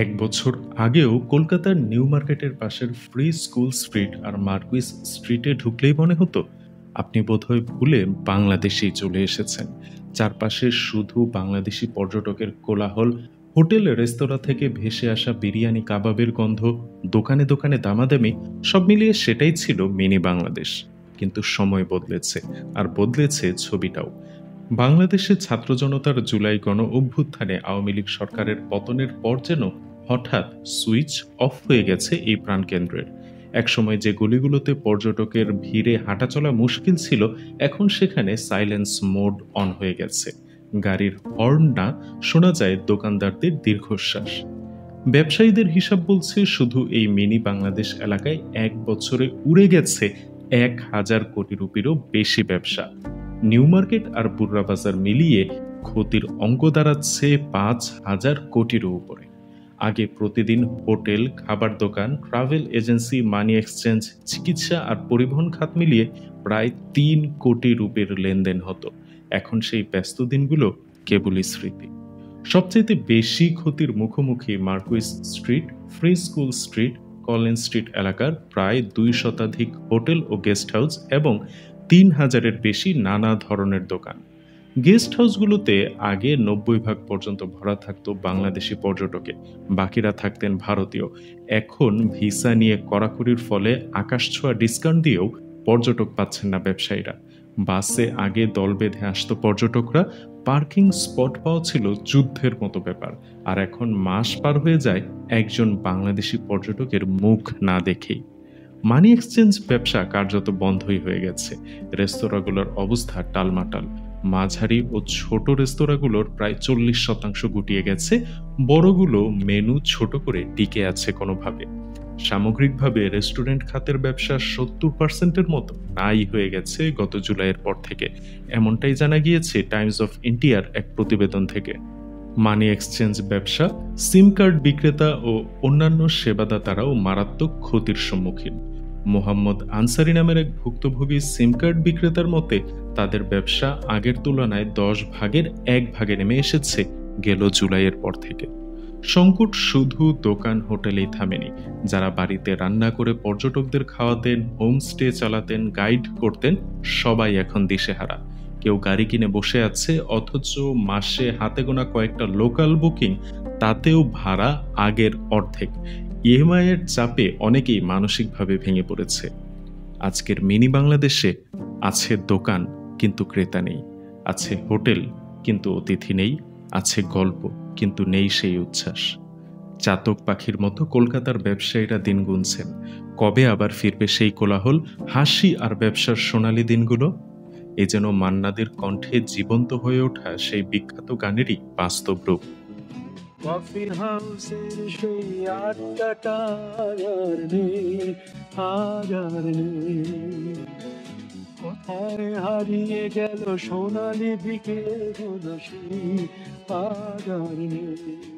এক বছর আগেও কলকাতার নিউ মার্কেটের পাশের ফ্রি স্কুল স্ট্রিট আর মার্কুইস স্ট্রিটে ঢুকলেই মনে হতো আপনি বোধহয় ভুলে বাংলাদেশেই চলে এসেছেন। চারপাশে শুধু বাংলাদেশি পর্যটকের কোলাহল, হোটেল রেস্তোরাঁ থেকে ভেসে আসা বিরিয়ানি কাবাবের গন্ধ, দোকানে দোকানে দামাদামি, সব মিলিয়ে সেটাই ছিল মিনি বাংলাদেশ। কিন্তু সময় বদলেছে, আর বদলেছে ছবিটাও। বাংলাদেশের ছাত্র জনতার জুলাই গণ অভ্যুত্থানে আওয়ামী লীগ সরকারের পতনের পর যেন হঠাৎ সুইচ অফ হয়ে গেছে এই প্রাণকেন্দ্রের। একসময় যে গলিগুলোতে পর্যটকের ভিড়ে হাঁটাচলা মুশকিল ছিল, এখন সেখানে সাইলেন্স মোড অন হয়ে গেছে। গাড়ির হর্ন না, শোনা যায় দোকানদারদের দীর্ঘশ্বাস। ব্যবসায়ীদের হিসাব বলছে শুধু এই মিনি বাংলাদেশ এলাকায় এক বছরে উড়ে গেছে 1,000 কোটি রুপিরও বেশি ব্যবসা। নিউ মার্কেট আর বুর্রা বাজার মিলিয়ে ক্ষতির অঙ্ক দাঁড়াচ্ছে 5,000 কোটিরও উপরে। আগে প্রতিদিন হোটেল, খাবার দোকান, ট্রাভেল এজেন্সি, মানি এক্সচেঞ্জ, চিকিৎসা আর পরিবহন খাত মিলিয়ে প্রায় 3 কোটি রুপির লেনদেন হতো। এখন সেই ব্যস্ত দিনগুলো কেবলই স্মৃতি। সবচেয়ে বেশি ক্ষতির মুখোমুখি Marquis street, free school street, Collin street এলাকার প্রায় 2 শতাধিক হোটেল ও গেস্ট হাউস এবং 3,000-এর বেশি নানা ধরনের দোকান। গেস্ট হাউসগুলোতে আগে 90% পর্যন্ত ভরা থাকতো বাংলাদেশি পর্যটকে, বাকিরা থাকতেন ভারতীয়। এখন ভিসা নিয়ে কড়াকড়ির ফলে আকাশছোঁয়া ডিসকাউন্ট দিয়েও পর্যটক পাচ্ছেন না ব্যবসায়ীরা। বাসে আগে দল বেঁধে আসতো পর্যটকরা, পার্কিং স্পট পাওয়া ছিল যুদ্ধের মতো ব্যাপার। আর এখন মাস পার হয়ে যায় একজন বাংলাদেশি পর্যটকের মুখ না দেখেই। মানি এক্সচেঞ্জ ব্যবসা কার্যত বন্ধই হয়ে গেছে। রেস্তোরাঁগুলোর অবস্থা টালমাটাল। মাঝারি ও ছোট রেস্তোরাঁগুলোর প্রায় 40% গুটিয়ে গেছে, বড়গুলো মেনু ছোট করে টিকে আছে কোনোভাবে। সামগ্রিকভাবে রেস্টুরেন্ট খাতের ব্যবসা 70%-এর মতো নাই হয়ে গেছে গত জুলাইয়ের পর থেকে, এমনটাই জানা গিয়েছে টাইমস অফ ইন্ডিয়ার এক প্রতিবেদন থেকে। মানি এক্সচেঞ্জ ব্যবসা, সিম কার্ড বিক্রেতা ও অন্যান্য সেবাদাতারাও মারাত্মক ক্ষতির সম্মুখীন। মোহাম্মদ আনসারি নামের এক ভুক্তভোগী সিম কার্ড বিক্রেতার মতে তাদের ব্যবসা আগের তুলনায় 10 ভাগের 1 ভাগে নেমে এসেছে গেল জুলাইয়ের পর থেকে। সংকট শুধু দোকান হোটেলেই থামেনি। যারা বাড়িতে রান্না করে পর্যটকদের খাওয়াতেন, হোমস্টে চালাতেন, গাইড করতেন, সবাই এখন দিশেহারা। কেউ গাড়ি কিনে বসে আছে, অথচ মাসে হাতে গোনা কয়েকটা লোকাল বুকিং, তাতেও ভাড়া আগের অর্ধেক। ইএমআই এর চাপে অনেকেই মানসিকভাবে ভেঙে পড়েছে। আজকের মিনি বাংলাদেশে আছে দোকান কিন্তু ক্রেতা নেই, আছে হোটেল কিন্তু অতিথি নেই, আছে গল্প কিন্তু নেই সেই উচ্ছ্বাস। চাতক পাখির মতো কলকাতার ব্যবসায়ীরা দিন গুনছেন, কবে আবার ফিরবে সেই কোলাহল, হাসি আর ব্যবসার সোনালী দিনগুলো। এ যেন মান্নাদের কণ্ঠে জীবন্ত হয়ে ওঠা সেই বিখ্যাত গানেরই বাস্তব রূপ। কফি হাউসের সেই আড্ডাটা আর নেই, আর নেই। কোথায় হারিয়ে গেল সোনালি বিকেল, আর নেই।